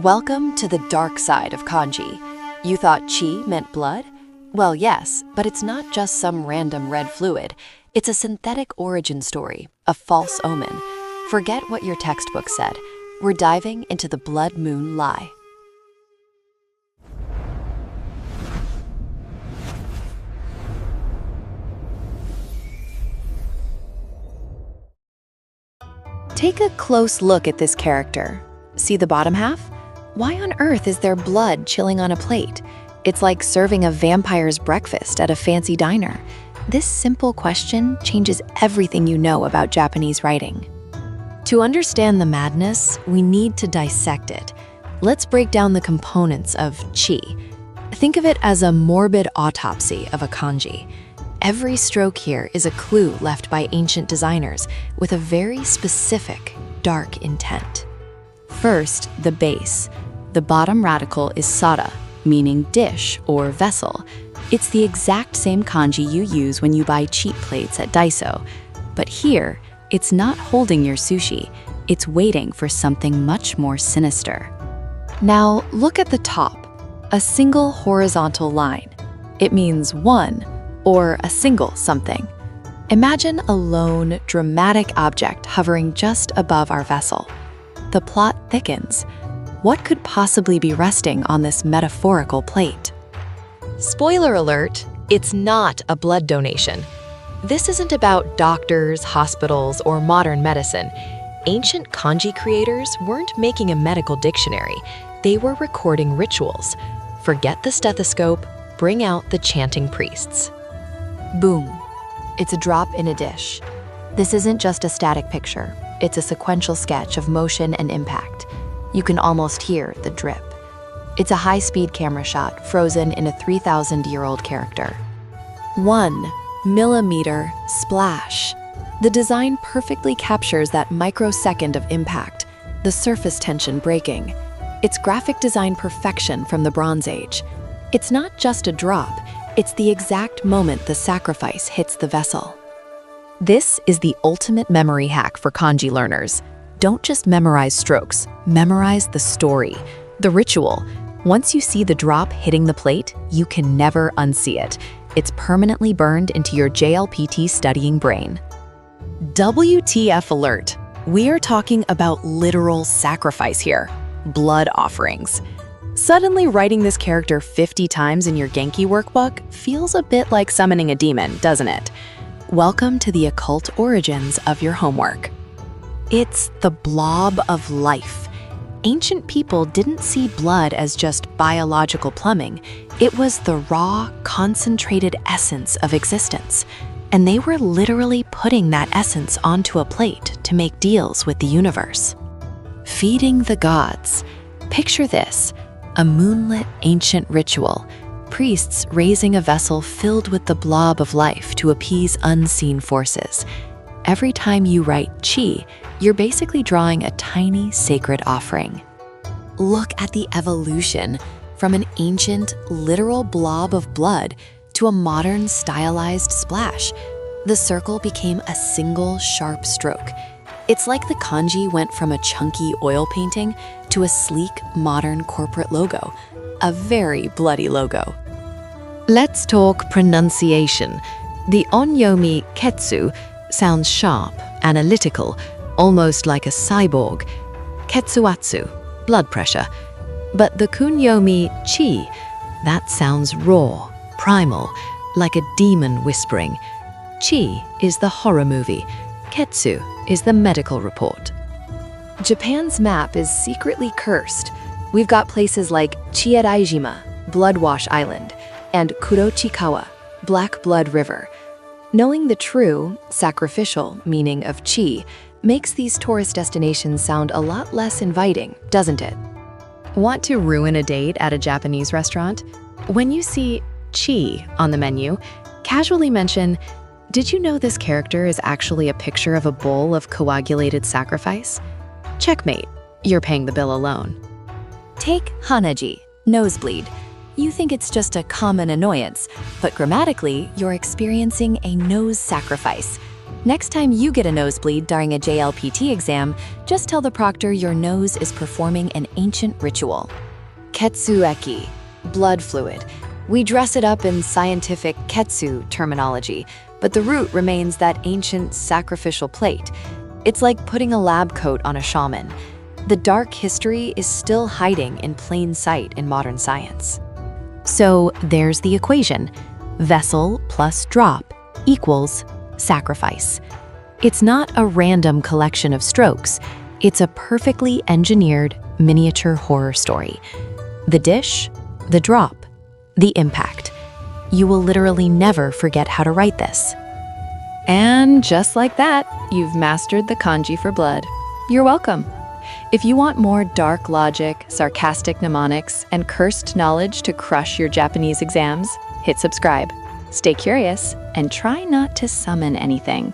Welcome to the dark side of kanji. You thought chi meant blood? Well, yes, but it's not just some random red fluid. It's a synthetic origin story, a false omen. Forget what your textbook said. We're diving into the blood moon lie. Take a close look at this character. See the bottom half? Why on earth is there blood chilling on a plate? It's like serving a vampire's breakfast at a fancy diner. This simple question changes everything you know about Japanese writing. To understand the madness, we need to dissect it. Let's break down the components of chi. Think of it as a morbid autopsy of a kanji. Every stroke here is a clue left by ancient designers with a very specific, dark intent. First, the base. The bottom radical is sara, meaning dish or vessel. It's the exact same kanji you use when you buy cheap plates at Daiso. But here, it's not holding your sushi. It's waiting for something much more sinister. Now, look at the top. A single horizontal line. It means one, or a single something. Imagine a lone, dramatic object hovering just above our vessel. The plot thickens. What could possibly be resting on this metaphorical plate? Spoiler alert, it's not a blood donation. This isn't about doctors, hospitals, or modern medicine. Ancient kanji creators weren't making a medical dictionary. They were recording rituals. Forget the stethoscope, bring out the chanting priests. Boom. It's a drop in a dish. This isn't just a static picture. It's a sequential sketch of motion and impact. You can almost hear the drip. It's a high-speed camera shot frozen in a 3,000-year-old character. 1 millimeter splash. The design perfectly captures that microsecond of impact, the surface tension breaking. It's graphic design perfection from the Bronze Age. It's not just a drop. It's the exact moment the sacrifice hits the vessel. This is the ultimate memory hack for kanji learners. Don't just memorize strokes, memorize the story, the ritual. Once you see the drop hitting the plate, you can never unsee it. It's permanently burned into your JLPT studying brain. WTF alert! We are talking about literal sacrifice here, blood offerings. Suddenly writing this character 50 times in your Genki workbook feels a bit like summoning a demon, doesn't it? Welcome to the occult origins of your homework. It's the blob of life. Ancient people didn't see blood as just biological plumbing. It was the raw, concentrated essence of existence. And they were literally putting that essence onto a plate to make deals with the universe. Feeding the gods. Picture this. A moonlit ancient ritual, priests raising a vessel filled with the blob of life to appease unseen forces. Every time you write chi, you're basically drawing a tiny sacred offering. Look at the evolution from an ancient, literal blob of blood to a modern, stylized splash. The circle became a single, sharp stroke. It's like the kanji went from a chunky oil painting to a sleek, modern corporate logo. A very bloody logo. Let's talk pronunciation. The onyomi ketsu sounds sharp, analytical, almost like a cyborg. Ketsuatsu, blood pressure. But the kunyomi chi, that sounds raw, primal, like a demon whispering. Chi is the horror movie. Ketsu is the medical report. Japan's map is secretly cursed. We've got places like Chiaraijima, Bloodwash Island, and Kurochikawa, Black Blood River. Knowing the true, sacrificial meaning of chi makes these tourist destinations sound a lot less inviting, doesn't it? Want to ruin a date at a Japanese restaurant? When you see chi on the menu, casually mention, "Did you know this character is actually a picture of a bowl of coagulated sacrifice?" Checkmate, you're paying the bill alone. Take hanaji, nosebleed. You think it's just a common annoyance, but grammatically, you're experiencing a nose sacrifice. Next time you get a nosebleed during a JLPT exam, just tell the proctor your nose is performing an ancient ritual. Ketsueki, blood fluid. We dress it up in scientific ketsu terminology, but the root remains that ancient sacrificial plate. It's like putting a lab coat on a shaman. The dark history is still hiding in plain sight in modern science. So there's the equation. Vessel plus drop equals sacrifice. It's not a random collection of strokes. It's a perfectly engineered miniature horror story. The dish, the drop, the impact. You will literally never forget how to write this. And just like that, you've mastered the kanji for blood. You're welcome. If you want more dark logic, sarcastic mnemonics, and cursed knowledge to crush your Japanese exams, hit subscribe. Stay curious and try not to summon anything.